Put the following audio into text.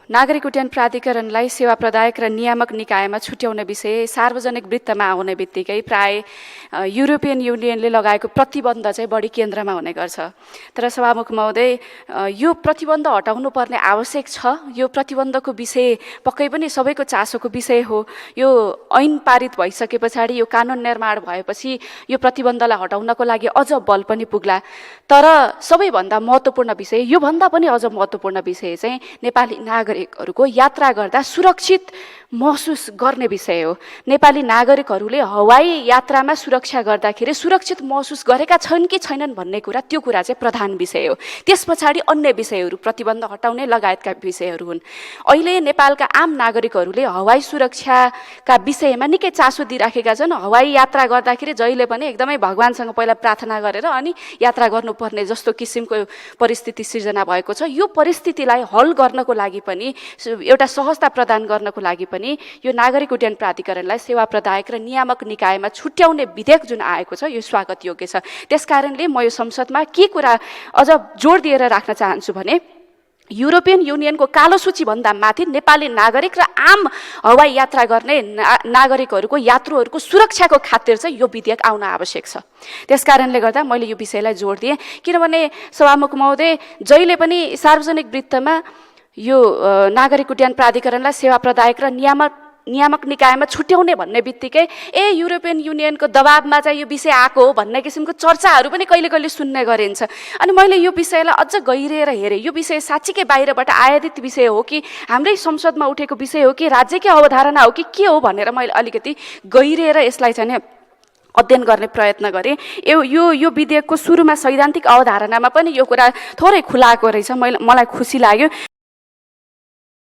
नागरिक उड्डयन प्राधिकरणलाई सेवा प्रदायक र नियामक निकायमा छुट्याउने विषय सार्वजनिक वृत्तमा आउने बित्तिकै प्राय युरोपियन युनियनले लगाएको प्रतिबन्ध चाहिँ बढी केन्द्रमा हुने गर्छ। तर सभामुख महोदय, यो प्रतिबन्ध हटाउनु पर्ने आवश्यक छ। यो प्रतिबन्धको विषय पक्कै पनि सबैको चासोको विषय हो। यो ऐन पारित भइसके पछाडि, यो कानुन निर्माण भएपछि यो प्रतिबन्धलाई हटाउनको लागि अझ बल पनि पुग्ला। तर सबैभन्दा महत्त्वपूर्ण विषय, योभन्दा पनि अझ महत्त्वपूर्ण विषय चाहिँ नेपाली नागरिकहरूको यात्रा गर्दा सुरक्षित महसुस गर्ने विषय हो। नेपाली नागरिकहरूले हवाई यात्रामा सुरक्षा गर्दाखेरि सुरक्षित महसुस गरेका छन् कि छैनन् भन्ने कुरा, त्यो कुरा चाहिँ प्रधान विषय हो। त्यस पछाडि अन्य विषयहरू, प्रतिबन्ध हटाउने लगायतका विषयहरू हुन्। अहिले नेपालका आम नागरिकहरूले हवाई सुरक्षाका विषयमा निकै चासो दिइराखेका छन्। हवाई यात्रा गर्दाखेरि जहिले पनि एकदमै भगवानसँग पहिला प्रार्थना गरेर अनि यात्रा गर्नुपर्ने जस्तो किसिमको परिस्थिति सिर्जना भएको छ। यो परिस्थितिलाई हल गर्नको लागि पनि, एउटा सहजता प्रदान गर्नको लागि पनि यो नागरिक उड्डयन प्राधिकरणलाई सेवा प्रदायक र नियामक निकायमा छुट्याउने विधेयक जुन आएको छ, यो स्वागत योग्य छ। त्यसकारणले म यो संसदमा के कुरा अझ जोड दिएर राख्न चाहन्छु भने, युरोपियन युनियनको कालो सूचीभन्दा माथि नेपाली नागरिक र आम हवाई यात्रा गर्ने नागरिकहरूको, यात्रुहरूको सुरक्षाको खातिर चाहिँ यो विधेयक आउन आवश्यक छ। त्यसकारणले गर्दा मैले यो विषयलाई जोड दिएँ। किनभने सभामुख महोदय, जहिले पनि सार्वजनिक वृत्तमा यो नागरिक उड्डयन प्राधिकरणलाई सेवा प्रदायक र नियामक निकायमा छुट्याउने भन्ने बित्तिकै युरोपियन युनियनको दबावमा चाहिँ यो विषय आएको हो भन्ने किसिमको चर्चाहरू पनि कहिले कहिले सुन्ने गरिन्छ। अनि मैले यो विषयलाई अझ गहिरिएर हेरेँ। यो विषय साँच्चीकै बाहिरबाट आयातित विषय हो कि हाम्रै संसदमा उठेको विषय हो कि राज्यकै अवधारणा हो कि के हो भनेर मैले अलिकति गहिरिएर यसलाई चाहिँ अध्ययन गर्ने प्रयत्न गरेँ। यो विधेयकको सुरुमा सैद्धान्तिक अवधारणामा पनि यो कुरा थोरै खुलाएको रहेछ। मलाई खुसी लाग्यो।